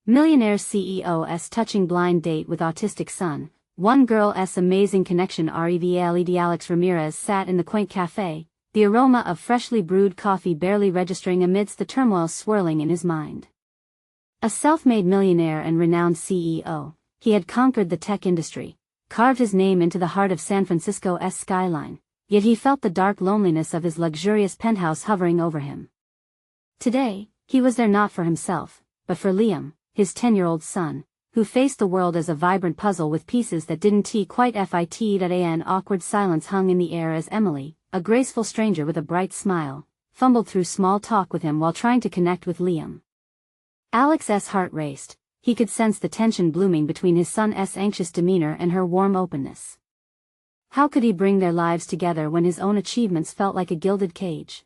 Millionaire CEO's touching blind date with autistic son, one girl's amazing connection. Revled Alex Ramirez sat in the quaint cafe, the aroma of freshly brewed coffee barely registering amidst the turmoil swirling in his mind. A self-made millionaire and renowned CEO, he had conquered the tech industry, carved his name into the heart of San Francisco's skyline, yet he felt the dark loneliness of his luxurious penthouse hovering over him. Today, he was there not for himself, but for Liam, his 10-year-old son, who faced the world as a vibrant puzzle with pieces that didn't quite fit. An awkward silence hung in the air as Emily, a graceful stranger with a bright smile, fumbled through small talk with him while trying to connect with Liam. Alex's heart raced. He could sense the tension blooming between his son's anxious demeanor and her warm openness. How could he bring their lives together when his own achievements felt like a gilded cage?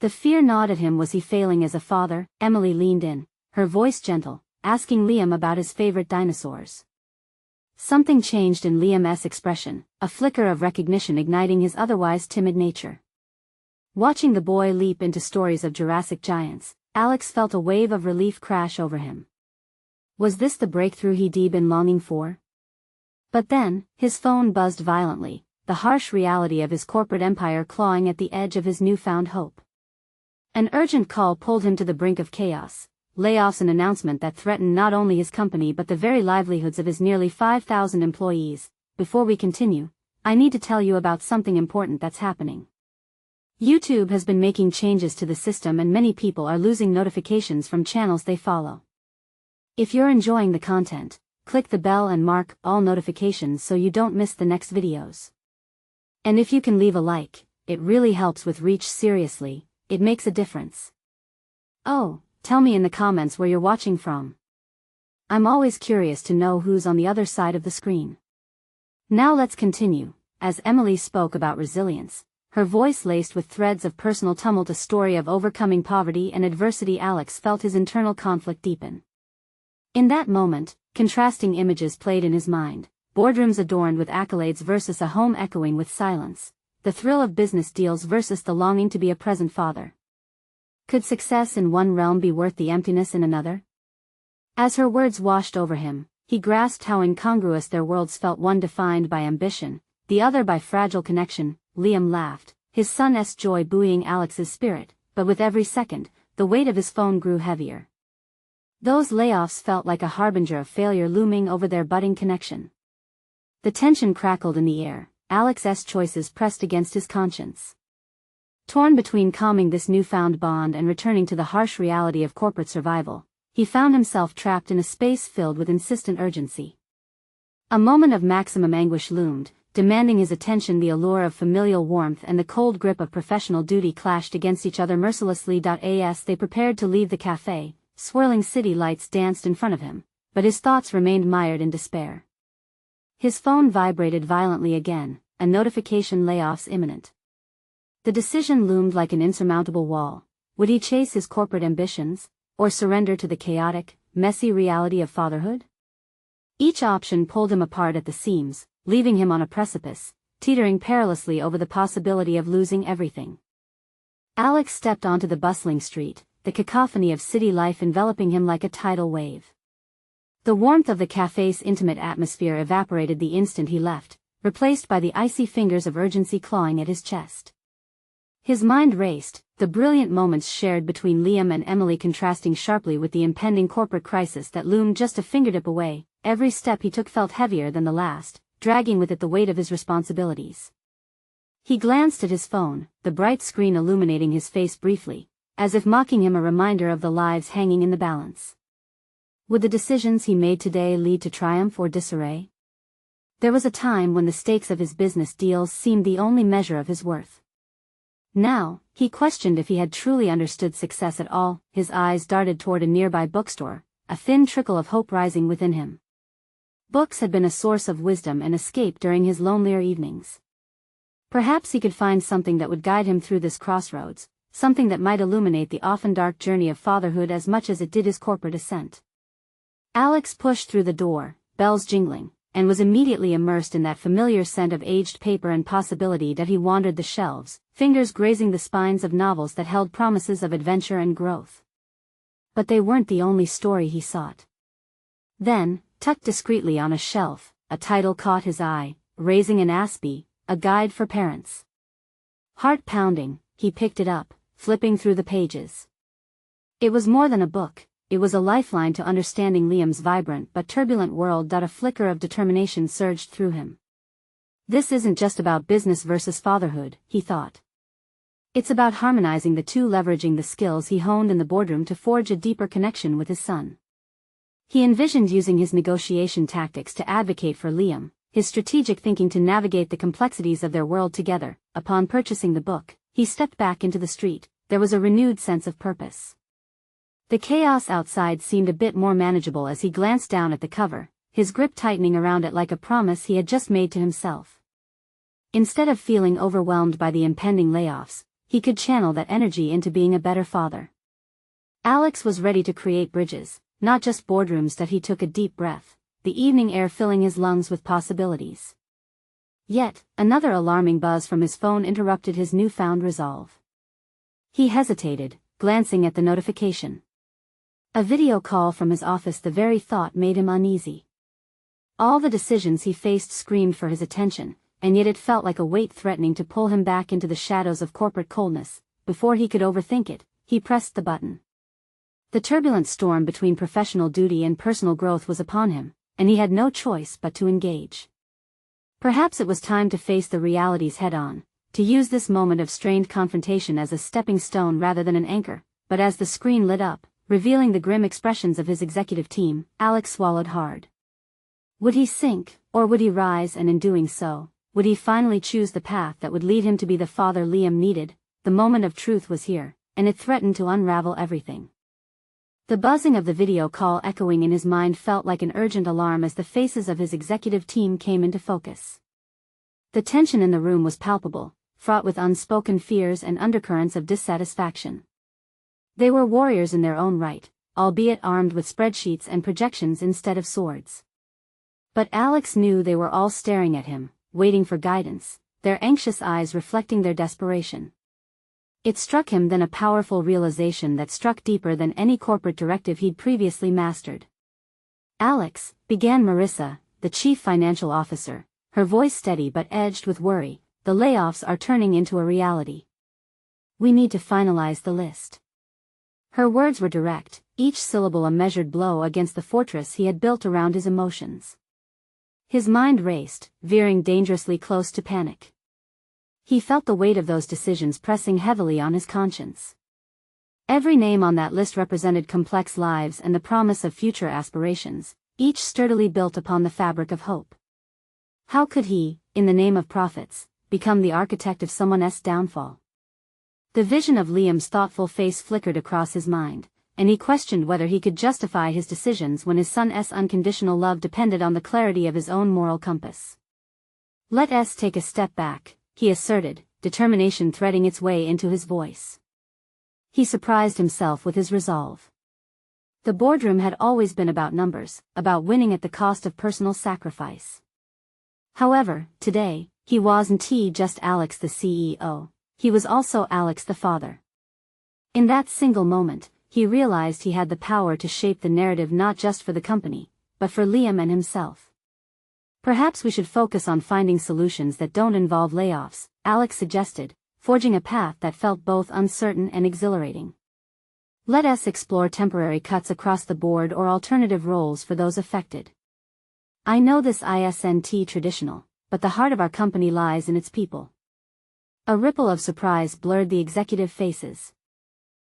The fear gnawed at him. Was he failing as a father? Emily leaned in, her voice gentle, asking Liam about his favorite dinosaurs. Something changed in Liam's expression, a flicker of recognition igniting his otherwise timid nature. Watching the boy leap into stories of Jurassic giants, Alex felt a wave of relief crash over him. Was this the breakthrough he'd been longing for? But then, his phone buzzed violently, the harsh reality of his corporate empire clawing at the edge of his newfound hope. An urgent call pulled him to the brink of chaos. Layoffs, an announcement that threatened not only his company but the very livelihoods of his nearly 5,000 employees. Before we continue, I need to tell you about something important that's happening. YouTube has been making changes to the system and many people are losing notifications from channels they follow. If you're enjoying the content, click the bell and mark all notifications so you don't miss the next videos. And if you can leave a like, it really helps with reach. Seriously, it makes a difference. Oh, tell me in the comments where you're watching from. I'm always curious to know who's on the other side of the screen. Now let's continue. As Emily spoke about resilience, her voice laced with threads of personal tumult, a story of overcoming poverty and adversity. Alex felt his internal conflict deepen. In that moment, contrasting images played in his mind: boardrooms adorned with accolades versus a home echoing with silence, the thrill of business deals versus the longing to be a present father. Could success in one realm be worth the emptiness in another? As her words washed over him, he grasped how incongruous their worlds felt, one defined by ambition, the other by fragile connection. Liam laughed, his son's joy buoying Alex's spirit, but with every second, the weight of his phone grew heavier. Those layoffs felt like a harbinger of failure looming over their budding connection. The tension crackled in the air, Alex's choices pressed against his conscience. Torn between calming this newfound bond and returning to the harsh reality of corporate survival, he found himself trapped in a space filled with insistent urgency. A moment of maximum anguish loomed, demanding his attention. The allure of familial warmth and the cold grip of professional duty clashed against each other mercilessly. As they prepared to leave the cafe, swirling city lights danced in front of him, but his thoughts remained mired in despair. His phone vibrated violently again, a notification: layoffs imminent. The decision loomed like an insurmountable wall. Would he chase his corporate ambitions, or surrender to the chaotic, messy reality of fatherhood? Each option pulled him apart at the seams, leaving him on a precipice, teetering perilously over the possibility of losing everything. Alex stepped onto the bustling street, the cacophony of city life enveloping him like a tidal wave. The warmth of the cafe's intimate atmosphere evaporated the instant he left, replaced by the icy fingers of urgency clawing at his chest. His mind raced, the brilliant moments shared between Liam and Emily contrasting sharply with the impending corporate crisis that loomed just a fingertip away. Every step he took felt heavier than the last, dragging with it the weight of his responsibilities. He glanced at his phone, the bright screen illuminating his face briefly, as if mocking him, a reminder of the lives hanging in the balance. Would the decisions he made today lead to triumph or disarray? There was a time when the stakes of his business deals seemed the only measure of his worth. Now, he questioned if he had truly understood success at all. His eyes darted toward a nearby bookstore, a thin trickle of hope rising within him. Books had been a source of wisdom and escape during his lonelier evenings. Perhaps he could find something that would guide him through this crossroads, something that might illuminate the often dark journey of fatherhood as much as it did his corporate ascent. Alex pushed through the door, bells jingling, and was immediately immersed in that familiar scent of aged paper and possibility. That he wandered the shelves, fingers grazing the spines of novels that held promises of adventure and growth. But they weren't the only story he sought. Then, tucked discreetly on a shelf, a title caught his eye, Raising an Aspie, a Guide for Parents. Heart pounding, he picked it up, flipping through the pages. It was more than a book, it was a lifeline to understanding Liam's vibrant but turbulent world. A flicker of determination surged through him. This isn't just about business versus fatherhood, he thought. It's about harmonizing the two, leveraging the skills he honed in the boardroom to forge a deeper connection with his son. He envisioned using his negotiation tactics to advocate for Liam, his strategic thinking to navigate the complexities of their world together. Upon purchasing the book, he stepped back into the street. There was a renewed sense of purpose. The chaos outside seemed a bit more manageable as he glanced down at the cover, his grip tightening around it like a promise he had just made to himself. Instead of feeling overwhelmed by the impending layoffs, he could channel that energy into being a better father. Alex was ready to create bridges, not just boardrooms. He took a deep breath, the evening air filling his lungs with possibilities. Yet, another alarming buzz from his phone interrupted his newfound resolve. He hesitated, glancing at the notification. A video call from his office. The very thought made him uneasy. All the decisions he faced screamed for his attention, and yet it felt like a weight threatening to pull him back into the shadows of corporate coldness. Before he could overthink it, he pressed the button. The turbulent storm between professional duty and personal growth was upon him, and he had no choice but to engage. Perhaps it was time to face the realities head-on, to use this moment of strained confrontation as a stepping stone rather than an anchor. But as the screen lit up, revealing the grim expressions of his executive team, Alex swallowed hard. Would he sink, or would he rise? And in doing so, would he finally choose the path that would lead him to be the father Liam needed? The moment of truth was here, and it threatened to unravel everything. The buzzing of the video call echoing in his mind felt like an urgent alarm as the faces of his executive team came into focus. The tension in the room was palpable, fraught with unspoken fears and undercurrents of dissatisfaction. They were warriors in their own right, albeit armed with spreadsheets and projections instead of swords. But Alex knew they were all staring at him, waiting for guidance, their anxious eyes reflecting their desperation. It struck him then, a powerful realization that struck deeper than any corporate directive he'd previously mastered. "Alex," began Marissa, the chief financial officer, her voice steady but edged with worry, "the layoffs are turning into a reality. We need to finalize the list." Her words were direct, each syllable a measured blow against the fortress he had built around his emotions. His mind raced, veering dangerously close to panic. He felt the weight of those decisions pressing heavily on his conscience. Every name on that list represented complex lives and the promise of future aspirations, each sturdily built upon the fabric of hope. How could he, in the name of profits, become the architect of someone else's downfall? The vision of Liam's thoughtful face flickered across his mind, and he questioned whether he could justify his decisions when his son's unconditional love depended on the clarity of his own moral compass. "Let us take a step back," he asserted, determination threading its way into his voice. He surprised himself with his resolve. The boardroom had always been about numbers, about winning at the cost of personal sacrifice. However, today, he wasn't just Alex the CEO, he was also Alex the father. In that single moment, he realized he had the power to shape the narrative not just for the company, but for Liam and himself. "Perhaps we should focus on finding solutions that don't involve layoffs," Alex suggested, forging a path that felt both uncertain and exhilarating. "Let us explore temporary cuts across the board or alternative roles for those affected. I know this isn't traditional, but the heart of our company lies in its people." A ripple of surprise blurred the executive faces.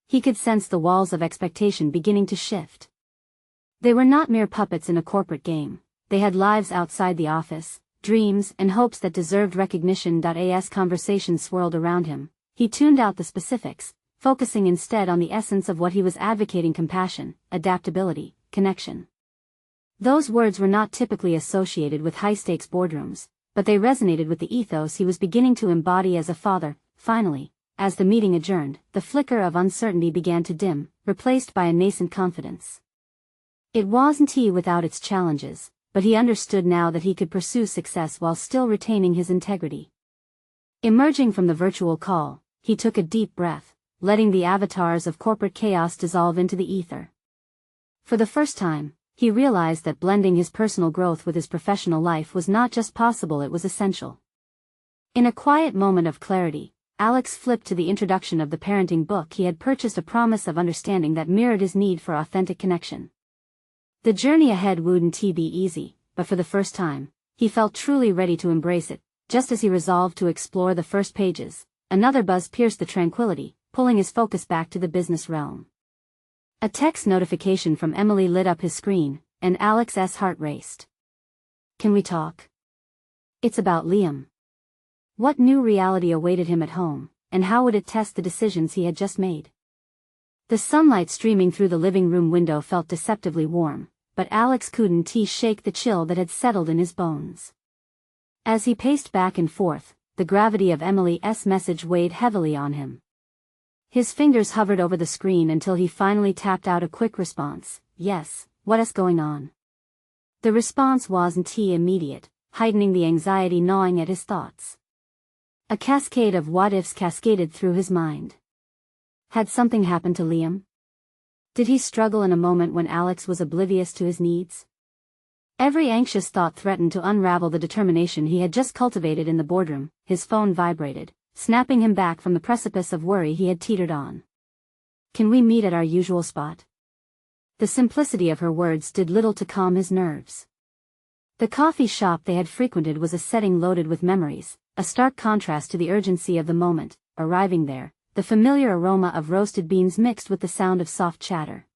He could sense the walls of expectation beginning to shift. They were not mere puppets in a corporate game, they had lives outside the office, dreams and hopes that deserved recognition. As conversations swirled around him, he tuned out the specifics, focusing instead on the essence of what he was advocating: compassion, adaptability, connection. Those words were not typically associated with high-stakes boardrooms, but they resonated with the ethos he was beginning to embody as a father. Finally, as the meeting adjourned, the flicker of uncertainty began to dim, replaced by a nascent confidence. It wasn't without its challenges, but he understood now that he could pursue success while still retaining his integrity. Emerging from the virtual call, he took a deep breath, letting the avatars of corporate chaos dissolve into the ether. For the first time, he realized that blending his personal growth with his professional life was not just possible, it was essential. In a quiet moment of clarity, Alex flipped to the introduction of the parenting book he had purchased, a promise of understanding that mirrored his need for authentic connection. The journey ahead wouldn't be easy, but for the first time, he felt truly ready to embrace it. Just as he resolved to explore the first pages, another buzz pierced the tranquility, pulling his focus back to the business realm. A text notification from Emily lit up his screen, and Alex's heart raced. "Can we talk?" "It's about Liam." What new reality awaited him at home, and how would it test the decisions he had just made? The sunlight streaming through the living room window felt deceptively warm, but Alex couldn't shake the chill that had settled in his bones. As he paced back and forth, the gravity of Emily's message weighed heavily on him. His fingers hovered over the screen until he finally tapped out a quick response. "Yes, what's going on?" The response wasn't immediate, heightening the anxiety gnawing at his thoughts. A cascade of what-ifs cascaded through his mind. Had something happened to Liam? Did he struggle in a moment when Alex was oblivious to his needs? Every anxious thought threatened to unravel the determination he had just cultivated in the boardroom. His phone vibrated, snapping him back from the precipice of worry he had teetered on. "Can we meet at our usual spot?" The simplicity of her words did little to calm his nerves. The coffee shop they had frequented was a setting loaded with memories, a stark contrast to the urgency of the moment. Arriving there, the familiar aroma of roasted beans mixed with the sound of soft chatter.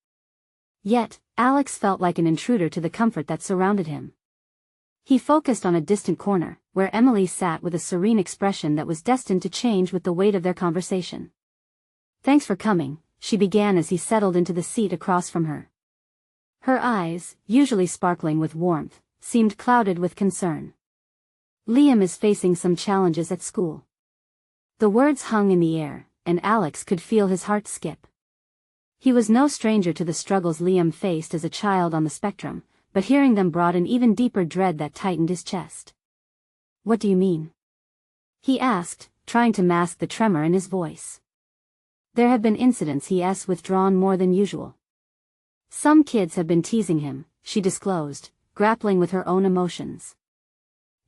Yet, Alex felt like an intruder to the comfort that surrounded him. He focused on a distant corner, where Emily sat with a serene expression that was destined to change with the weight of their conversation. "Thanks for coming," she began as he settled into the seat across from her. Her eyes, usually sparkling with warmth, seemed clouded with concern. "Liam is facing some challenges at school." The words hung in the air, and Alex could feel his heart skip. He was no stranger to the struggles Liam faced as a child on the spectrum, but hearing them brought an even deeper dread that tightened his chest. "What do you mean?" he asked, trying to mask the tremor in his voice. There have been incidents he's withdrawn more than usual. "Some kids have been teasing him," she disclosed, grappling with her own emotions.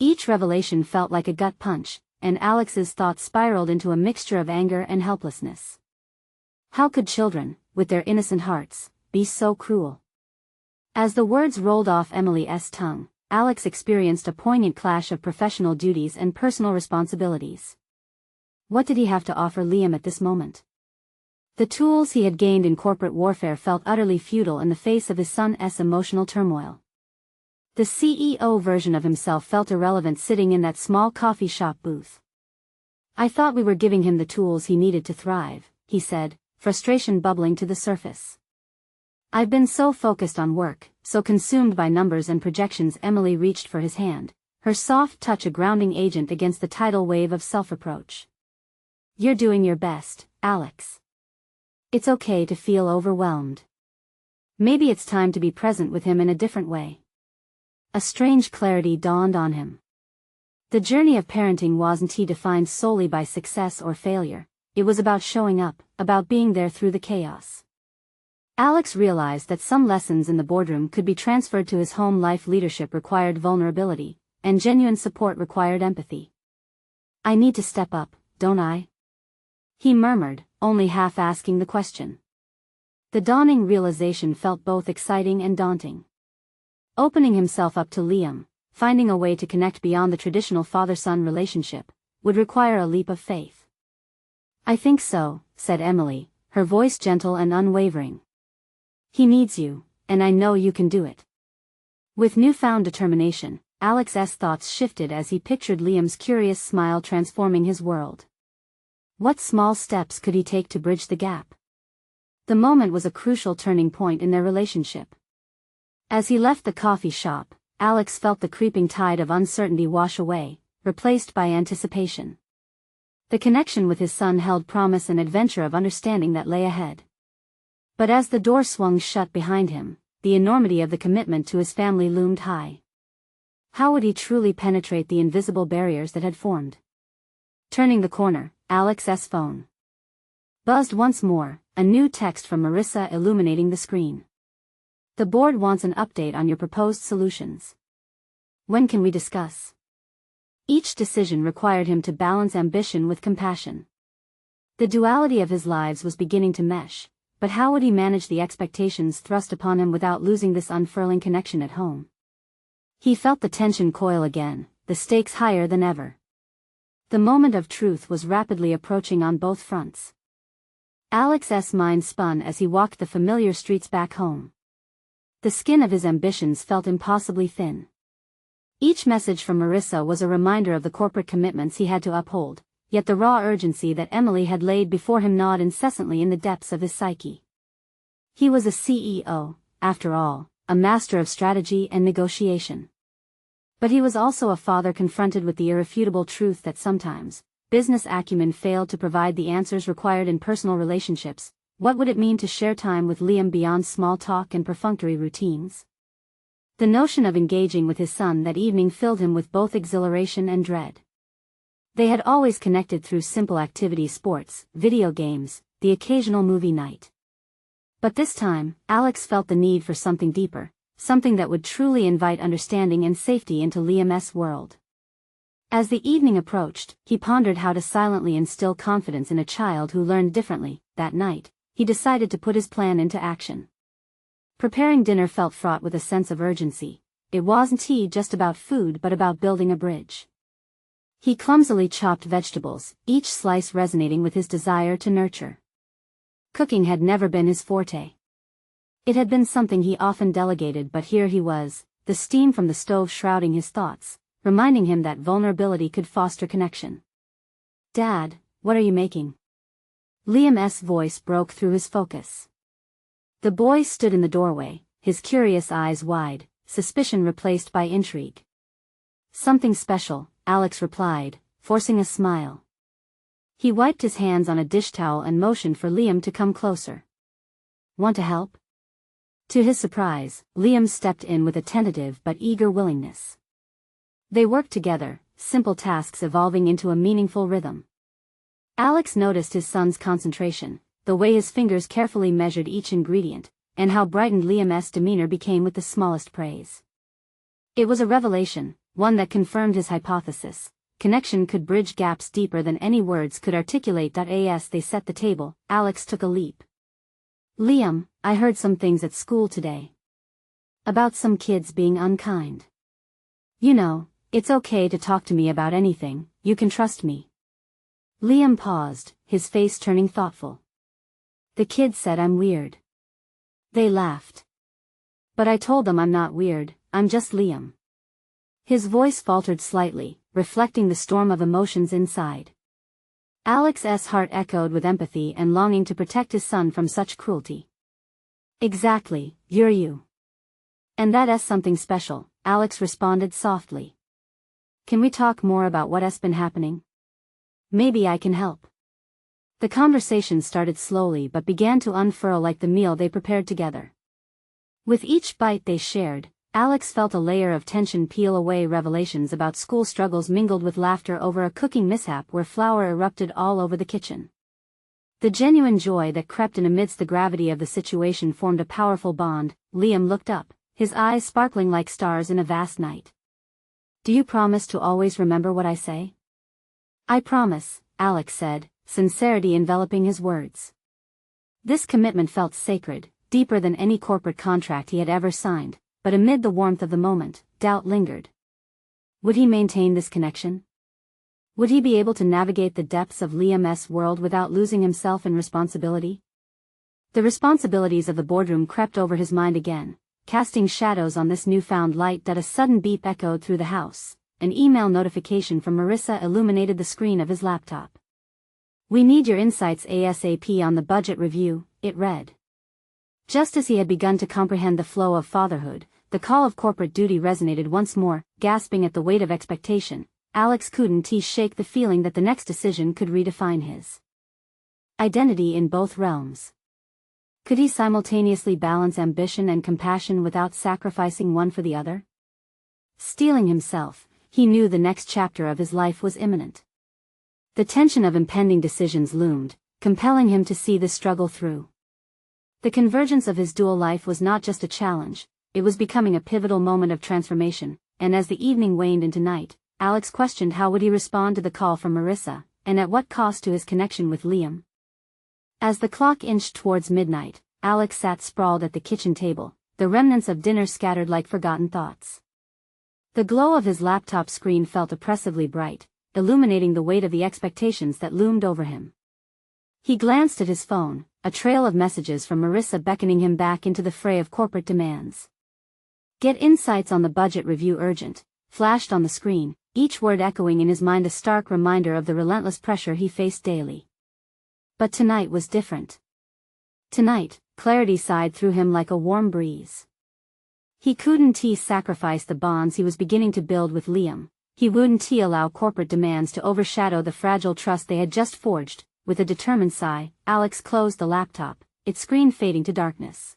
Each revelation felt like a gut punch, and Alex's thoughts spiraled into a mixture of anger and helplessness. How could children, with their innocent hearts, be so cruel? As the words rolled off Emily's tongue, Alex experienced a poignant clash of professional duties and personal responsibilities. What did he have to offer Liam at this moment? The tools he had gained in corporate warfare felt utterly futile in the face of his son's emotional turmoil. The CEO version of himself felt irrelevant sitting in that small coffee shop booth. "I thought we were giving him the tools he needed to thrive," he said, frustration bubbling to the surface. "I've been so focused on work, so consumed by numbers and projections." Emily reached for his hand, her soft touch a grounding agent against the tidal wave of self-reproach. "You're doing your best, Alex. It's okay to feel overwhelmed. Maybe it's time to be present with him in a different way." A strange clarity dawned on him. The journey of parenting wasn't defined solely by success or failure. It was about showing up, about being there through the chaos. Alex realized that some lessons in the boardroom could be transferred to his home life. Leadership required vulnerability, and genuine support required empathy. "I need to step up, don't I?" he murmured, only half asking the question. The dawning realization felt both exciting and daunting. Opening himself up to Liam, finding a way to connect beyond the traditional father-son relationship, would require a leap of faith. "I think so," said Emily, her voice gentle and unwavering. "He needs you, and I know you can do it." With newfound determination, Alex's thoughts shifted as he pictured Liam's curious smile transforming his world. What small steps could he take to bridge the gap? The moment was a crucial turning point in their relationship. As he left the coffee shop, Alex felt the creeping tide of uncertainty wash away, replaced by anticipation. The connection with his son held promise and adventure of understanding that lay ahead. But as the door swung shut behind him, the enormity of the commitment to his family loomed high. How would he truly penetrate the invisible barriers that had formed? Turning the corner, Alex's phone Buzzed once more, a new text from Marissa illuminating the screen. The board wants an update on your proposed solutions. When can we discuss? Each decision required him to balance ambition with compassion. The duality of his lives was beginning to mesh, but how would he manage the expectations thrust upon him without losing this unfurling connection at home? He felt the tension coil again, the stakes higher than ever. The moment of truth was rapidly approaching on both fronts. Alex's mind spun as he walked the familiar streets back home. The skin of his ambitions felt impossibly thin. Each message from Marissa was a reminder of the corporate commitments he had to uphold, yet the raw urgency that Emily had laid before him gnawed incessantly in the depths of his psyche. He was a CEO, after all, a master of strategy and negotiation. But he was also a father confronted with the irrefutable truth that sometimes, business acumen failed to provide the answers required in personal relationships. What would it mean to share time with Liam beyond small talk and perfunctory routines? The notion of engaging with his son that evening filled him with both exhilaration and dread. They had always connected through simple activities, sports, video games, the occasional movie night. But this time, Alex felt the need for something deeper, something that would truly invite understanding and safety into Liam's world. As the evening approached, he pondered how to silently instill confidence in a child who learned differently. That night, he decided to put his plan into action. Preparing dinner felt fraught with a sense of urgency. It wasn't just about food but about building a bridge. He clumsily chopped vegetables, each slice resonating with his desire to nurture. Cooking had never been his forte. It had been something he often delegated, but here he was, the steam from the stove shrouding his thoughts, reminding him that vulnerability could foster connection. "Dad, what are you making?" Liam's voice broke through his focus. The boy stood in the doorway, his curious eyes wide, suspicion replaced by intrigue. "Something special," Alex replied, forcing a smile. He wiped his hands on a dish towel and motioned for Liam to come closer. "Want to help?" To his surprise, Liam stepped in with a tentative but eager willingness. They worked together, simple tasks evolving into a meaningful rhythm. Alex noticed his son's concentration, the way his fingers carefully measured each ingredient, and how brightened Liam's demeanor became with the smallest praise. It was a revelation, one that confirmed his hypothesis. Connection could bridge gaps deeper than any words could articulate. As they set the table, Alex took a leap. "Liam, I heard some things at school today. About some kids being unkind. You know, it's okay to talk to me about anything, you can trust me." Liam paused, his face turning thoughtful. "The kids said I'm weird." They laughed. "But I told them I'm not weird, I'm just Liam." His voice faltered slightly, reflecting the storm of emotions inside. Alex's heart echoed with empathy and longing to protect his son from such cruelty. "Exactly, you're you. And that's something special," Alex responded softly. "Can we talk more about what's been happening? Maybe I can help." The conversation started slowly but began to unfurl like the meal they prepared together. With each bite they shared, Alex felt a layer of tension peel away. Revelations about school struggles mingled with laughter over a cooking mishap where flour erupted all over the kitchen. The genuine joy that crept in amidst the gravity of the situation formed a powerful bond. Liam looked up, his eyes sparkling like stars in a vast night. "Do you promise to always remember what I say?" "I promise," Alex said, sincerity enveloping his words. This commitment felt sacred, deeper than any corporate contract he had ever signed. But amid the warmth of the moment, doubt lingered. Would he maintain this connection? Would he be able to navigate the depths of Liam's world without losing himself in responsibility? The responsibilities of the boardroom crept over his mind again, casting shadows on this newfound light. A sudden beep echoed through the house. An email notification from Marissa illuminated the screen of his laptop. "We need your insights ASAP on the budget review," it read. Just as he had begun to comprehend the flow of fatherhood, the call of corporate duty resonated once more. Gasping at the weight of expectation, Alex couldn't shake the feeling that the next decision could redefine his identity in both realms. Could he simultaneously balance ambition and compassion without sacrificing one for the other? Steeling himself, he knew the next chapter of his life was imminent. The tension of impending decisions loomed, compelling him to see the struggle through. The convergence of his dual life was not just a challenge, it was becoming a pivotal moment of transformation, and as the evening waned into night, Alex questioned how would he respond to the call from Marissa, and at what cost to his connection with Liam. As the clock inched towards midnight, Alex sat sprawled at the kitchen table, the remnants of dinner scattered like forgotten thoughts. The glow of his laptop screen felt oppressively bright, illuminating the weight of the expectations that loomed over him. He glanced at his phone, a trail of messages from Marissa beckoning him back into the fray of corporate demands. Get insights on the budget review urgent, flashed on the screen, each word echoing in his mind a stark reminder of the relentless pressure he faced daily. But tonight was different. Tonight, clarity sighed through him like a warm breeze. He couldn't sacrifice the bonds he was beginning to build with Liam. He wouldn't allow corporate demands to overshadow the fragile trust they had just forged. With a determined sigh, Alex closed the laptop, its screen fading to darkness.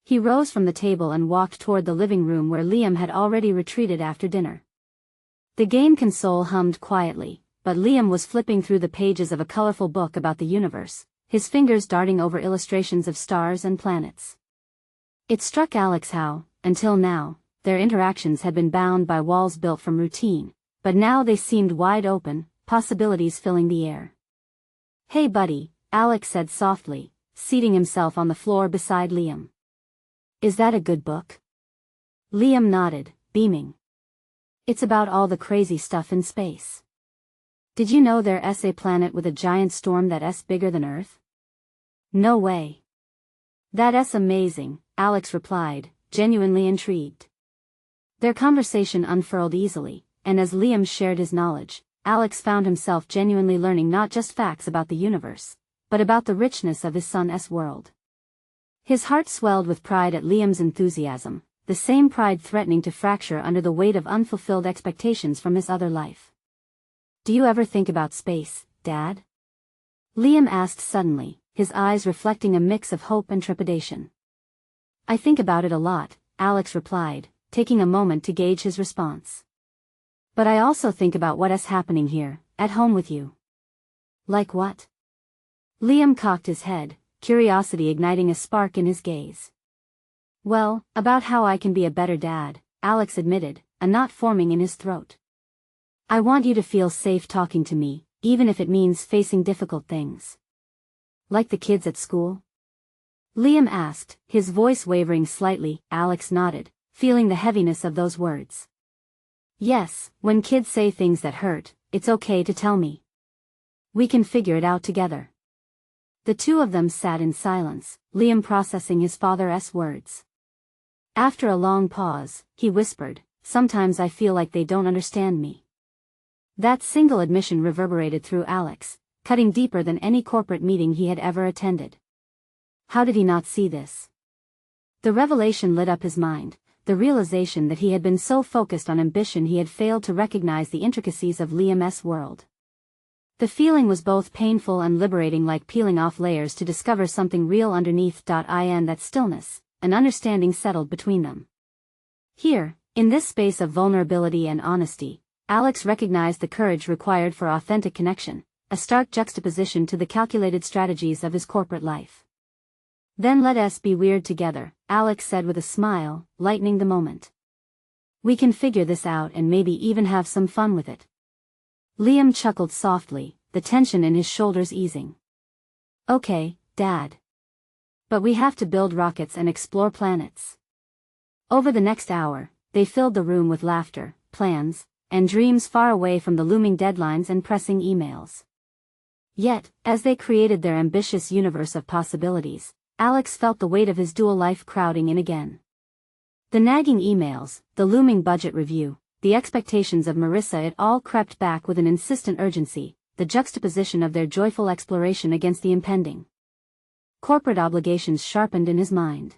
He rose from the table and walked toward the living room where Liam had already retreated after dinner. The game console hummed quietly, but Liam was flipping through the pages of a colorful book about the universe, his fingers darting over illustrations of stars and planets. It struck Alex how, until now, their interactions had been bound by walls built from routine, but now they seemed wide open, possibilities filling the air. Hey buddy, Alex said softly, seating himself on the floor beside Liam. Is that a good book? Liam nodded, beaming. It's about all the crazy stuff in space. Did you know there's a planet with a giant storm that's bigger than Earth? No way. That's amazing, Alex replied, genuinely intrigued. Their conversation unfurled easily, and as Liam shared his knowledge, Alex found himself genuinely learning not just facts about the universe, but about the richness of his son's world. His heart swelled with pride at Liam's enthusiasm, the same pride threatening to fracture under the weight of unfulfilled expectations from his other life. Do you ever think about space, Dad? Liam asked suddenly, his eyes reflecting a mix of hope and trepidation. I think about it a lot, Alex replied, taking a moment to gauge his response. But I also think about what's happening here, at home with you. Like what? Liam cocked his head, curiosity igniting a spark in his gaze. Well, about how I can be a better dad, Alex admitted, a knot forming in his throat. I want you to feel safe talking to me, even if it means facing difficult things. Like the kids at school? Liam asked, his voice wavering slightly. Alex nodded, feeling the heaviness of those words. Yes, when kids say things that hurt, it's okay to tell me. We can figure it out together. The two of them sat in silence, Liam processing his father's words. After a long pause, he whispered, sometimes I feel like they don't understand me. That single admission reverberated through Alex, cutting deeper than any corporate meeting he had ever attended. How did he not see this? The revelation lit up his mind, the realization that he had been so focused on ambition he had failed to recognize the intricacies of Liam's world. The feeling was both painful and liberating, like peeling off layers to discover something real underneath. In that stillness, an understanding settled between them. Here, in this space of vulnerability and honesty, Alex recognized the courage required for authentic connection, a stark juxtaposition to the calculated strategies of his corporate life. Then let us be weird together, Alex said with a smile, lightening the moment. We can figure this out and maybe even have some fun with it. Liam chuckled softly, the tension in his shoulders easing. Okay, Dad. But we have to build rockets and explore planets. Over the next hour, they filled the room with laughter, plans, and dreams far away from the looming deadlines and pressing emails. Yet, as they created their ambitious universe of possibilities, Alex felt the weight of his dual life crowding in again. The nagging emails, the looming budget review, the expectations of Marissa, it all crept back with an insistent urgency, the juxtaposition of their joyful exploration against the impending corporate obligations sharpened in his mind.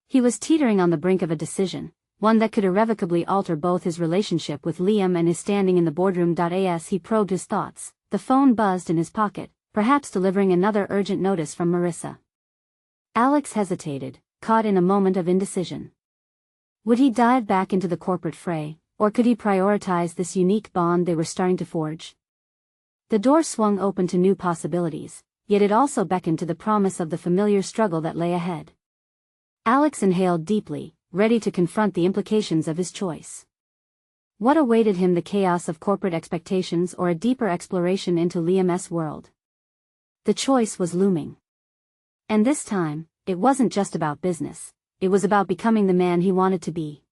He was teetering on the brink of a decision, one that could irrevocably alter both his relationship with Liam and his standing in the boardroom. As he probed his thoughts, the phone buzzed in his pocket, perhaps delivering another urgent notice from Marissa. Alex hesitated, caught in a moment of indecision. Would he dive back into the corporate fray, or could he prioritize this unique bond they were starting to forge? The door swung open to new possibilities, yet it also beckoned to the promise of the familiar struggle that lay ahead. Alex inhaled deeply, ready to confront the implications of his choice. What awaited him, the chaos of corporate expectations or a deeper exploration into Liam's world? The choice was looming. And this time, it wasn't just about business, it was about becoming the man he wanted to be.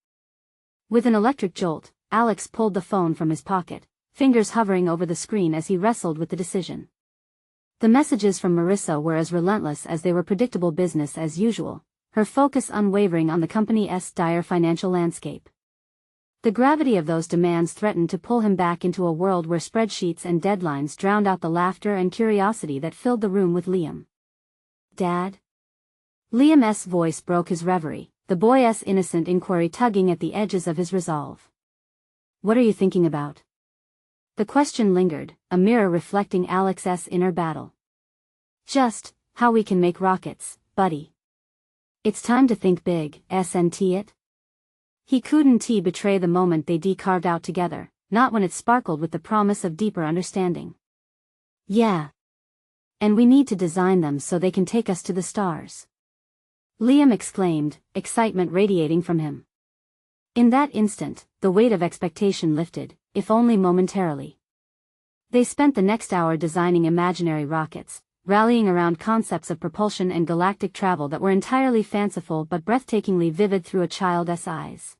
With an electric jolt, Alex pulled the phone from his pocket, fingers hovering over the screen as he wrestled with the decision. The messages from Marissa were as relentless as they were predictable: business as usual, her focus unwavering on the company's dire financial landscape. The gravity of those demands threatened to pull him back into a world where spreadsheets and deadlines drowned out the laughter and curiosity that filled the room with Liam. "Dad?" Liam's voice broke his reverie, the boy's innocent inquiry tugging at the edges of his resolve. "What are you thinking about?" The question lingered, a mirror reflecting Alex's inner battle. "Just how we can make rockets, buddy. It's time to think big, isn't it?" He couldn't betray the moment they carved out together, not when it sparkled with the promise of deeper understanding. "Yeah. And we need to design them so they can take us to the stars," Liam exclaimed, excitement radiating from him. In that instant, the weight of expectation lifted, if only momentarily. They spent the next hour designing imaginary rockets, rallying around concepts of propulsion and galactic travel that were entirely fanciful but breathtakingly vivid through a child's eyes.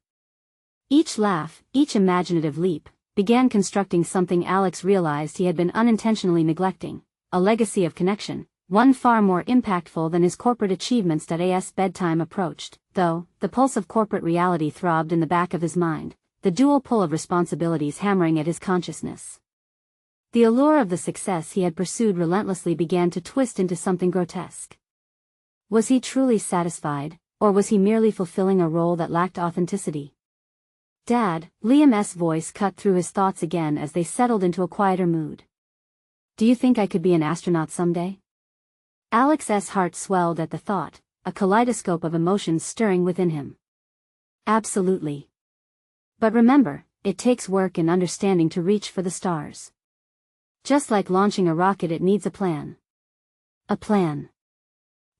Each laugh, each imaginative leap, began constructing something Alex realized he had been unintentionally neglecting: a legacy of connection, one far more impactful than his corporate achievements. As bedtime approached, though, the pulse of corporate reality throbbed in the back of his mind, the dual pull of responsibilities hammering at his consciousness. The allure of the success he had pursued relentlessly began to twist into something grotesque. Was he truly satisfied, or was he merely fulfilling a role that lacked authenticity? "Dad," Liam's voice cut through his thoughts again as they settled into a quieter mood. "Do you think I could be an astronaut someday?" Alex's heart swelled at the thought, a kaleidoscope of emotions stirring within him. "Absolutely. But remember, it takes work and understanding to reach for the stars. Just like launching a rocket, it needs a plan." "A plan."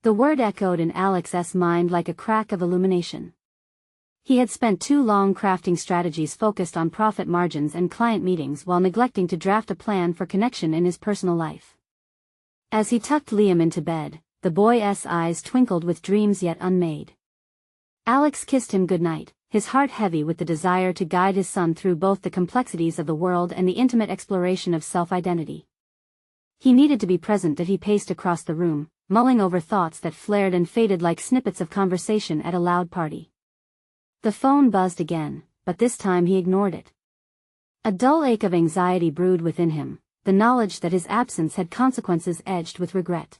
The word echoed in Alex's mind like a crack of illumination. He had spent too long crafting strategies focused on profit margins and client meetings while neglecting to draft a plan for connection in his personal life. As he tucked Liam into bed, the boy's eyes twinkled with dreams yet unmade. Alex kissed him goodnight, his heart heavy with the desire to guide his son through both the complexities of the world and the intimate exploration of self-identity. He needed to be present as he paced across the room, mulling over thoughts that flared and faded like snippets of conversation at a loud party. The phone buzzed again, but this time he ignored it. A dull ache of anxiety brewed within him, the knowledge that his absence had consequences edged with regret.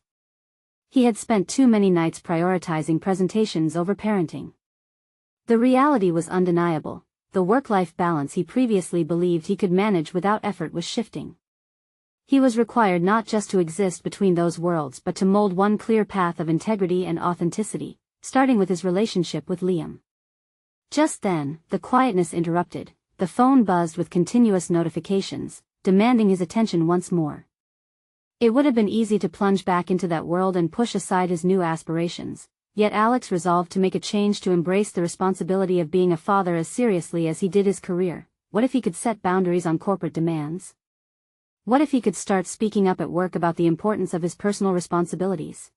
He had spent too many nights prioritizing presentations over parenting. The reality was undeniable: the work-life balance he previously believed he could manage without effort was shifting. He was required not just to exist between those worlds but to mold one clear path of integrity and authenticity, starting with his relationship with Liam. Just then, the quietness interrupted. The phone buzzed with continuous notifications, demanding his attention once more. It would have been easy to plunge back into that world and push aside his new aspirations, yet Alex resolved to make a change, to embrace the responsibility of being a father as seriously as he did his career. What if he could set boundaries on corporate demands? What if he could start speaking up at work about the importance of his personal responsibilities?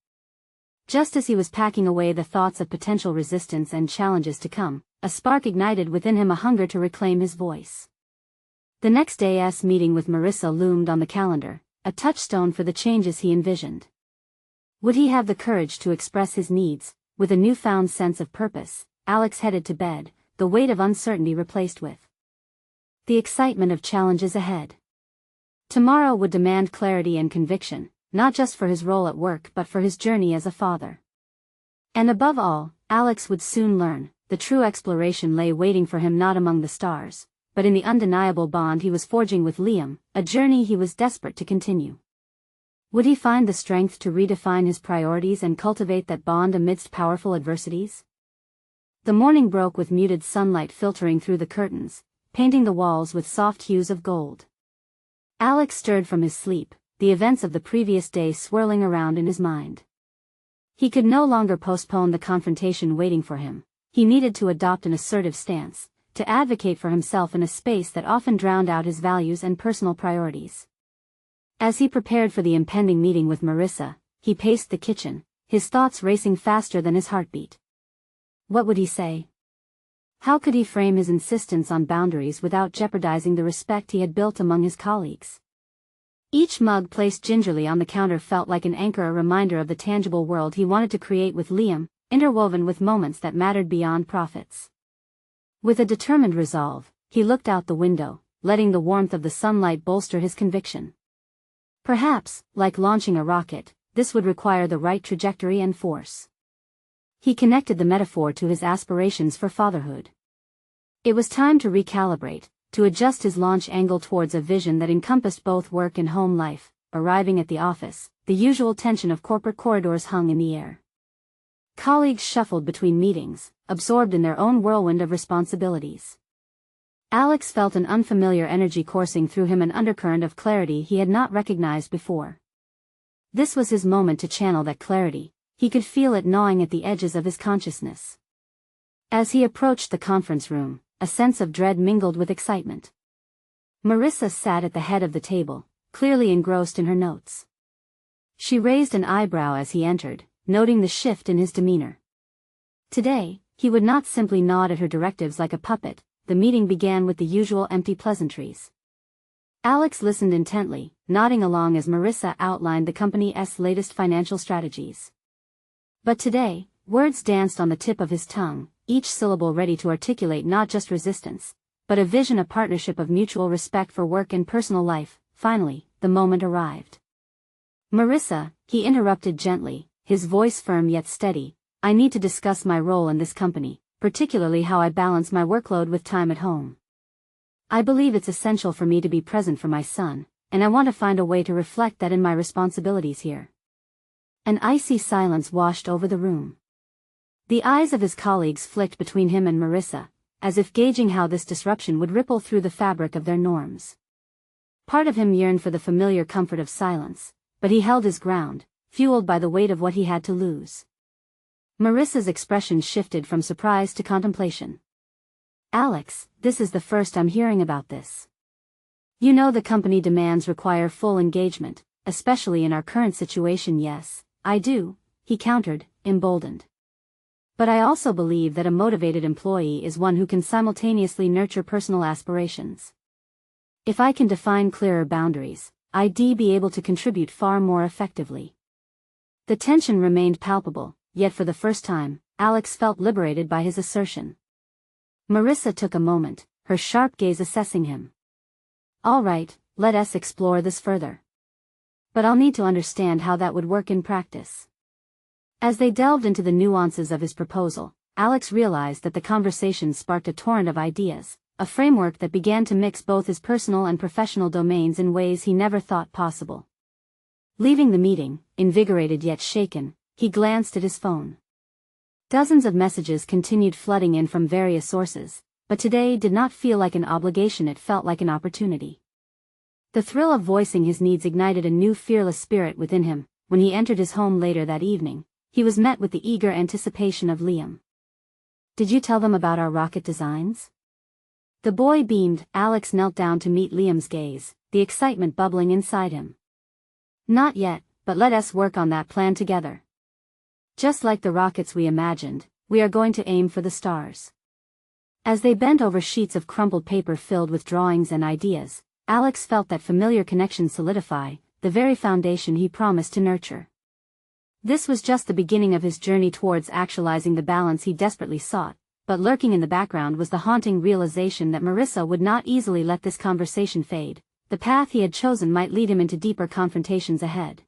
Just as he was packing away the thoughts of potential resistance and challenges to come, a spark ignited within him, a hunger to reclaim his voice. The next day's meeting with Marissa loomed on the calendar, a touchstone for the changes he envisioned. Would he have the courage to express his needs? With a newfound sense of purpose, Alex headed to bed, the weight of uncertainty replaced with the excitement of challenges ahead. Tomorrow would demand clarity and conviction, not just for his role at work but for his journey as a father. And above all, Alex would soon learn, the true exploration lay waiting for him not among the stars, but in the undeniable bond he was forging with Liam, a journey he was desperate to continue. Would he find the strength to redefine his priorities and cultivate that bond amidst powerful adversities? The morning broke with muted sunlight filtering through the curtains, painting the walls with soft hues of gold. Alex stirred from his sleep, the events of the previous day swirling around in his mind. He could no longer postpone the confrontation waiting for him. He needed to adopt an assertive stance, to advocate for himself in a space that often drowned out his values and personal priorities. As he prepared for the impending meeting with Marissa, he paced the kitchen, his thoughts racing faster than his heartbeat. What would he say? How could he frame his insistence on boundaries without jeopardizing the respect he had built among his colleagues? Each mug placed gingerly on the counter felt like an anchor, a reminder of the tangible world he wanted to create with Liam, interwoven with moments that mattered beyond profits. With a determined resolve, he looked out the window, letting the warmth of the sunlight bolster his conviction. Perhaps, like launching a rocket, this would require the right trajectory and force. He connected the metaphor to his aspirations for fatherhood. It was time to recalibrate, to adjust his launch angle towards a vision that encompassed both work and home life. Arriving at the office, the usual tension of corporate corridors hung in the air. Colleagues shuffled between meetings, absorbed in their own whirlwind of responsibilities. Alex felt an unfamiliar energy coursing through him, an undercurrent of clarity he had not recognized before. This was his moment to channel that clarity. He could feel it gnawing at the edges of his consciousness. As he approached the conference room, a sense of dread mingled with excitement. Marissa sat at the head of the table, clearly engrossed in her notes. She raised an eyebrow as he entered, noting the shift in his demeanor. Today, he would not simply nod at her directives like a puppet. The meeting began with the usual empty pleasantries. Alex listened intently, nodding along as Marissa outlined the company's latest financial strategies. But today, words danced on the tip of his tongue, each syllable ready to articulate not just resistance, but a vision, a partnership of mutual respect for work and personal life. Finally, the moment arrived. Marissa, he interrupted gently, his voice firm yet steady, I need to discuss my role in this company, particularly how I balance my workload with time at home. I believe it's essential for me to be present for my son, and I want to find a way to reflect that in my responsibilities here. An icy silence washed over the room. The eyes of his colleagues flicked between him and Marissa, as if gauging how this disruption would ripple through the fabric of their norms. Part of him yearned for the familiar comfort of silence, but he held his ground, fueled by the weight of what he had to lose. Marissa's expression shifted from surprise to contemplation. Alex, this is the first I'm hearing about this. You know the company demands require full engagement, especially in our current situation. Yes, I do, he countered, emboldened. But I also believe that a motivated employee is one who can simultaneously nurture personal aspirations. If I can define clearer boundaries, I'd be able to contribute far more effectively. The tension remained palpable, yet for the first time, Alex felt liberated by his assertion. Marissa took a moment, her sharp gaze assessing him. All right, let us explore this further. But I'll need to understand how that would work in practice. As they delved into the nuances of his proposal, Alex realized that the conversation sparked a torrent of ideas, a framework that began to mix both his personal and professional domains in ways he never thought possible. Leaving the meeting, invigorated yet shaken, he glanced at his phone. Dozens of messages continued flooding in from various sources, but today did not feel like an obligation, it felt like an opportunity. The thrill of voicing his needs ignited a new fearless spirit within him. When he entered his home later that evening, he was met with the eager anticipation of Liam. Did you tell them about our rocket designs? The boy beamed. Alex knelt down to meet Liam's gaze, the excitement bubbling inside him. Not yet, but let us work on that plan together. Just like the rockets we imagined, we are going to aim for the stars. As they bent over sheets of crumpled paper filled with drawings and ideas, Alex felt that familiar connection solidify, the very foundation he promised to nurture. This was just the beginning of his journey towards actualizing the balance he desperately sought, but lurking in the background was the haunting realization that Marissa would not easily let this conversation fade. The path he had chosen might lead him into deeper confrontations ahead.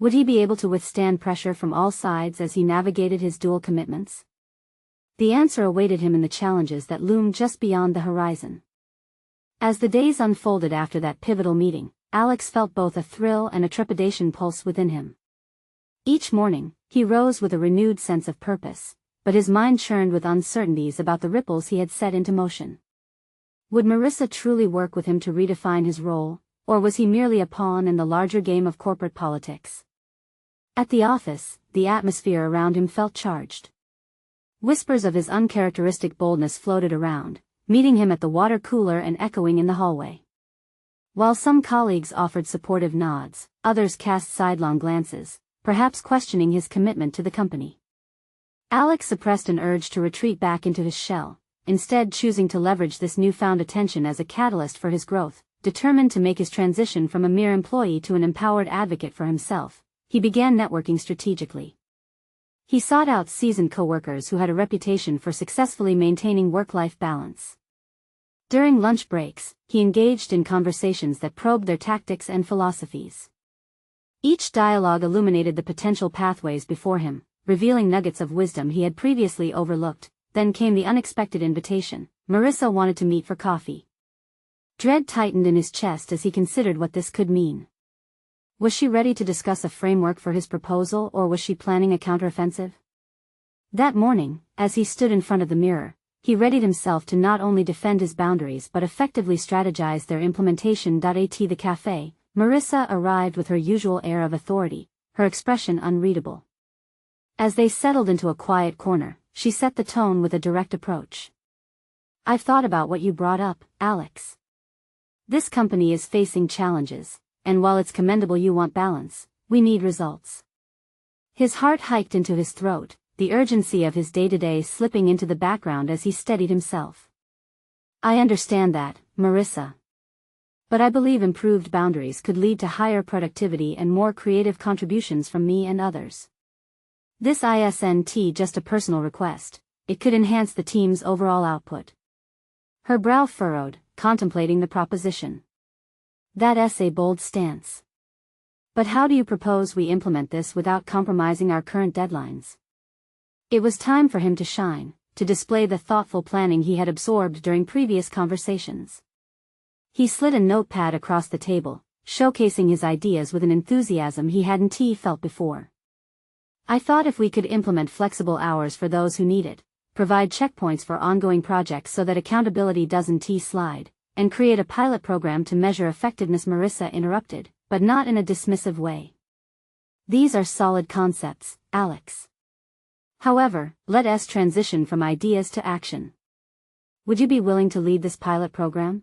Would he be able to withstand pressure from all sides as he navigated his dual commitments? The answer awaited him in the challenges that loomed just beyond the horizon. As the days unfolded after that pivotal meeting, Alex felt both a thrill and a trepidation pulse within him. Each morning, he rose with a renewed sense of purpose, but his mind churned with uncertainties about the ripples he had set into motion. Would Marissa truly work with him to redefine his role, Or was he merely a pawn in the larger game of corporate politics? At the office, the atmosphere around him felt charged. Whispers of his uncharacteristic boldness floated around, meeting him at the water cooler and echoing in the hallway. While some colleagues offered supportive nods, others cast sidelong glances, perhaps questioning his commitment to the company. Alex suppressed an urge to retreat back into his shell, instead choosing to leverage this newfound attention as a catalyst for his growth. Determined to make his transition from a mere employee to an empowered advocate for himself, he began networking strategically. He sought out seasoned coworkers who had a reputation for successfully maintaining work-life balance. During lunch breaks, he engaged in conversations that probed their tactics and philosophies. Each dialogue illuminated the potential pathways before him, revealing nuggets of wisdom he had previously overlooked. Then came the unexpected invitation. Marissa wanted to meet for coffee. Dread tightened in his chest as he considered what this could mean. Was she ready to discuss a framework for his proposal, or was she planning a counteroffensive? That morning, as he stood in front of the mirror, he readied himself to not only defend his boundaries but effectively strategize their implementation. At the cafe, Marissa arrived with her usual air of authority, her expression unreadable. As they settled into a quiet corner, she set the tone with a direct approach. "I've thought about what you brought up, Alex. This company is facing challenges, and while it's commendable you want balance, we need results." His heart hiked into his throat, the urgency of his day-to-day slipping into the background as he steadied himself. "I understand that, Marissa. But I believe improved boundaries could lead to higher productivity and more creative contributions from me and others. This isn't just a personal request, it could enhance the team's overall output." Her brow furrowed, contemplating the proposition. "That's a bold stance. But how do you propose we implement this without compromising our current deadlines?" It was time for him to shine, to display the thoughtful planning he had absorbed during previous conversations. He slid a notepad across the table, showcasing his ideas with an enthusiasm he hadn't felt before. "I thought if we could implement flexible hours for those who need it, provide checkpoints for ongoing projects so that accountability doesn't slide, and create a pilot program to measure effectiveness." Marissa interrupted, but not in a dismissive way. "These are solid concepts, Alex. However, let us transition from ideas to action. Would you be willing to lead this pilot program?"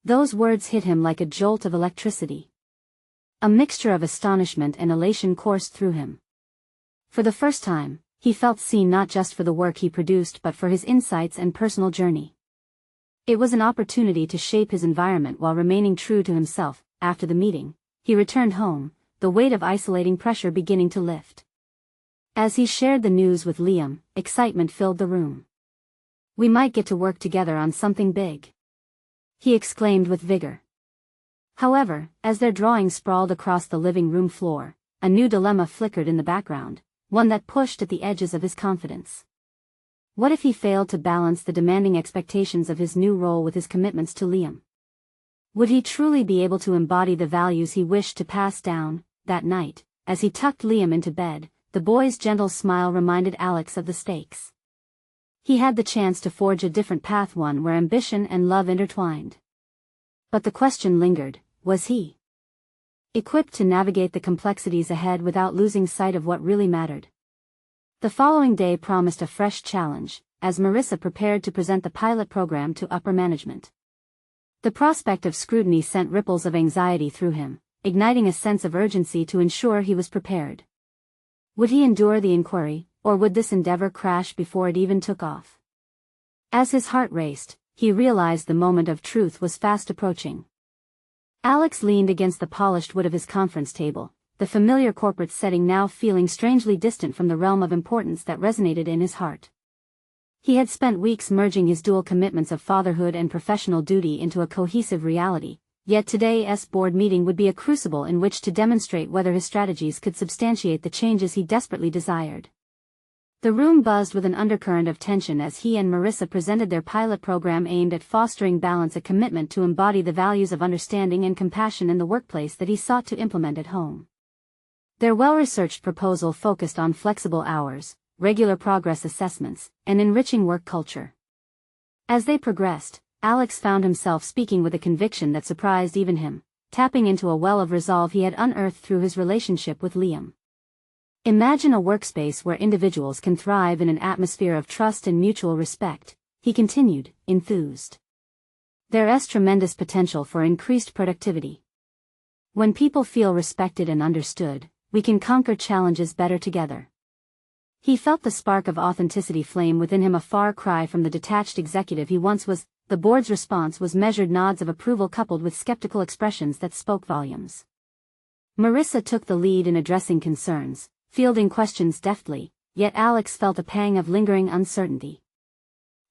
Those words hit him like a jolt of electricity. A mixture of astonishment and elation coursed through him. For the first time, he felt seen not just for the work he produced but for his insights and personal journey. It was an opportunity to shape his environment while remaining true to himself. After the meeting, he returned home, the weight of isolating pressure beginning to lift. As he shared the news with Liam, excitement filled the room. "We might get to work together on something big," he exclaimed with vigor. However, as their drawings sprawled across the living room floor, a new dilemma flickered in the background, one that pushed at the edges of his confidence. What if he failed to balance the demanding expectations of his new role with his commitments to Liam? Would he truly be able to embody the values he wished to pass down? That night, as he tucked Liam into bed, the boy's gentle smile reminded Alex of the stakes. He had the chance to forge a different path, one where ambition and love intertwined. But the question lingered, was he equipped to navigate the complexities ahead without losing sight of what really mattered? The following day promised a fresh challenge, as Marissa prepared to present the pilot program to upper management. The prospect of scrutiny sent ripples of anxiety through him, igniting a sense of urgency to ensure he was prepared. Would he endure the inquiry, or would this endeavor crash before it even took off? As his heart raced, he realized the moment of truth was fast approaching. Alex leaned against the polished wood of his conference table, the familiar corporate setting now feeling strangely distant from the realm of importance that resonated in his heart. He had spent weeks merging his dual commitments of fatherhood and professional duty into a cohesive reality, yet today's board meeting would be a crucible in which to demonstrate whether his strategies could substantiate the changes he desperately desired. The room buzzed with an undercurrent of tension as he and Marissa presented their pilot program aimed at fostering balance, a commitment to embody the values of understanding and compassion in the workplace that he sought to implement at home. Their well-researched proposal focused on flexible hours, regular progress assessments, and enriching work culture. As they progressed, Alex found himself speaking with a conviction that surprised even him. tapping into a well of resolve he had unearthed through his relationship with Liam. Imagine a workspace where individuals can thrive in an atmosphere of trust and mutual respect, he continued, enthused. There's tremendous potential for increased productivity. When people feel respected and understood, we can conquer challenges better together. He felt the spark of authenticity flame within him, a far cry from the detached executive he once was. The board's response was measured nods of approval coupled with skeptical expressions that spoke volumes. Marissa took the lead in addressing concerns, fielding questions deftly, yet Alex felt a pang of lingering uncertainty.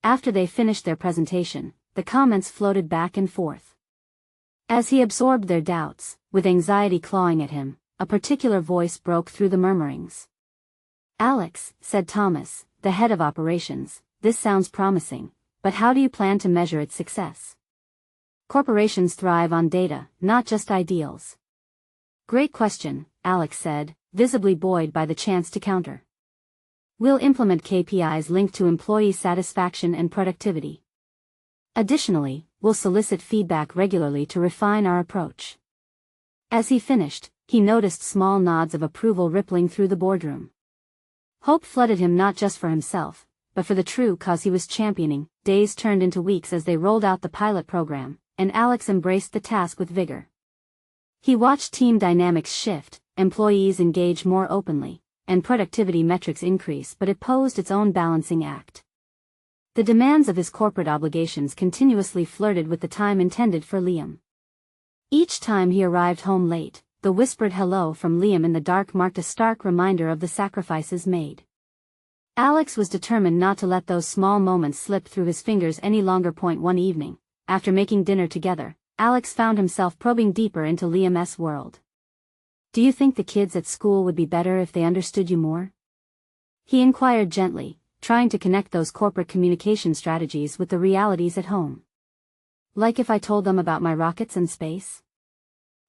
After they finished their presentation, the comments floated back and forth. As he absorbed their doubts, with anxiety clawing at him, a particular voice broke through the murmurings. "Alex," said Thomas, the head of operations, "this sounds promising, but how do you plan to measure its success? Corporations thrive on data, not just ideals." "Great question," Alex said, visibly buoyed by the chance to counter. "We'll implement KPIs linked to employee satisfaction and productivity. Additionally, we'll solicit feedback regularly to refine our approach." As he finished, he noticed small nods of approval rippling through the boardroom. Hope flooded him, not just for himself, but for the true cause he was championing. Days turned into weeks as they rolled out the pilot program, and Alex embraced the task with vigor. He watched team dynamics shift, employees engage more openly, and productivity metrics increase, but it posed its own balancing act. The demands of his corporate obligations continuously flirted with the time intended for Liam. Each time he arrived home late, the whispered hello from Liam in the dark marked a stark reminder of the sacrifices made. Alex was determined not to let those small moments slip through his fingers any longer. One evening, after making dinner together, Alex found himself probing deeper into Liam's world. "Do you think the kids at school would be better if they understood you more?" he inquired gently, trying to connect those corporate communication strategies with the realities at home. "Like if I told them about my rockets and space?"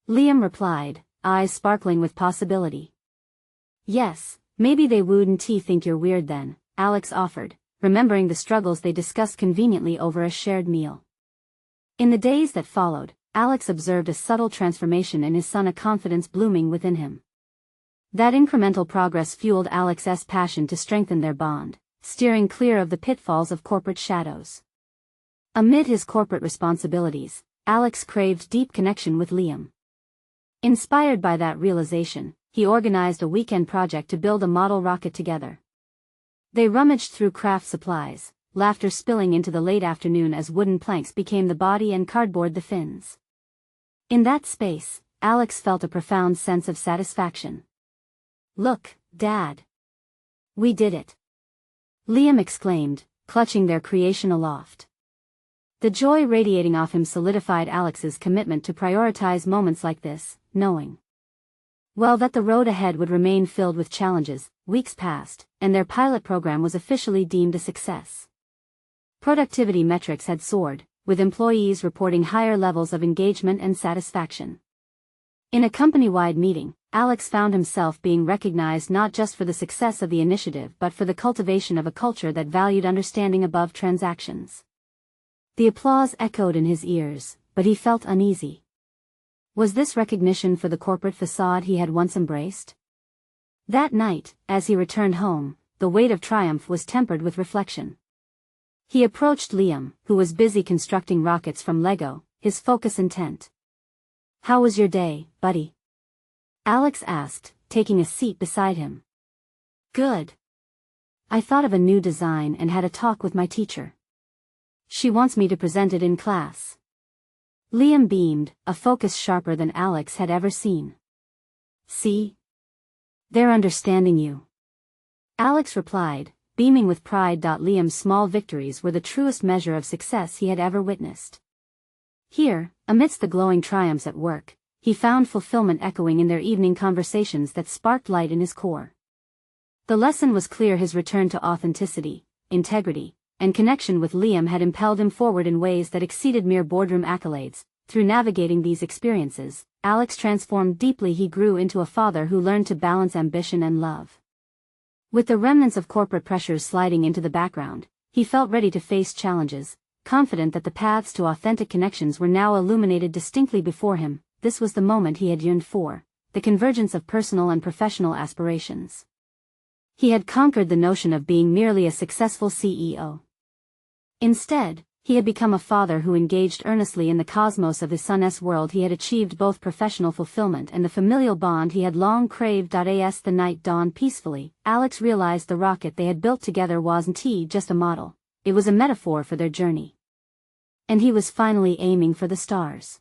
Liam replied, eyes sparkling with possibility. "Yes, maybe they wouldn't think you're weird then," Alex offered, remembering the struggles they discussed conveniently over a shared meal. In the days that followed, Alex observed a subtle transformation in his son, a confidence blooming within him. That incremental progress fueled Alex's passion to strengthen their bond, steering clear of the pitfalls of corporate shadows. Amid his corporate responsibilities, Alex craved deep connection with Liam. Inspired by that realization, he organized a weekend project to build a model rocket together. They rummaged through craft supplies, laughter spilling into the late afternoon as wooden planks became the body and cardboard the fins. In that space, Alex felt a profound sense of satisfaction. "Look, Dad. We did it!" Liam exclaimed, clutching their creation aloft. The joy radiating off him solidified Alex's commitment to prioritize moments like this, knowing well that the road ahead would remain filled with challenges. Weeks passed, and their pilot program was officially deemed a success. Productivity metrics had soared, with employees reporting higher levels of engagement and satisfaction. In a company-wide meeting, Alex found himself being recognized not just for the success of the initiative but for the cultivation of a culture that valued understanding above transactions. The applause echoed in his ears, but he felt uneasy. Was this recognition for the corporate facade he had once embraced? That night, as he returned home, the weight of triumph was tempered with reflection. He approached Liam, who was busy constructing rockets from Lego, his focus intent. "How was your day, buddy?" Alex asked, taking a seat beside him. "Good. I thought of a new design and had a talk with my teacher. She wants me to present it in class." Liam beamed, a focus sharper than Alex had ever seen. "See? They're understanding you." Alex replied, beaming with pride. Liam's small victories were the truest measure of success he had ever witnessed. Here, amidst the glowing triumphs at work, he found fulfillment echoing in their evening conversations that sparked light in his core. The lesson was clear: his return to authenticity, integrity, and connection with Liam had impelled him forward in ways that exceeded mere boardroom accolades. Through navigating these experiences, Alex transformed deeply. He grew into a father who learned to balance ambition and love. With the remnants of corporate pressures sliding into the background, he felt ready to face challenges, confident that the paths to authentic connections were now illuminated distinctly before him. this was the moment he had yearned for, the convergence of personal and professional aspirations. He had conquered the notion of being merely a successful CEO. Instead, he had become a father who engaged earnestly in the cosmos of his son's world. He had achieved both professional fulfillment and the familial bond he had long craved. As the night dawned peacefully, Alex realized the rocket they had built together wasn't just a model, it was a metaphor for their journey. And he was finally aiming for the stars.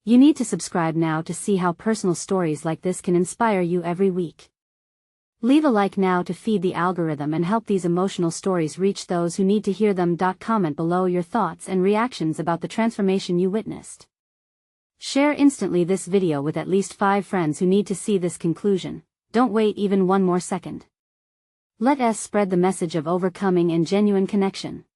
You need to subscribe now to see how personal stories like this can inspire you every week. Leave a like now to feed the algorithm and help these emotional stories reach those who need to hear them. Comment below your thoughts and reactions about the transformation you witnessed. Share instantly this video with at least 5 friends who need to see this conclusion. Don't wait even one more second. Let us spread the message of overcoming and genuine connection.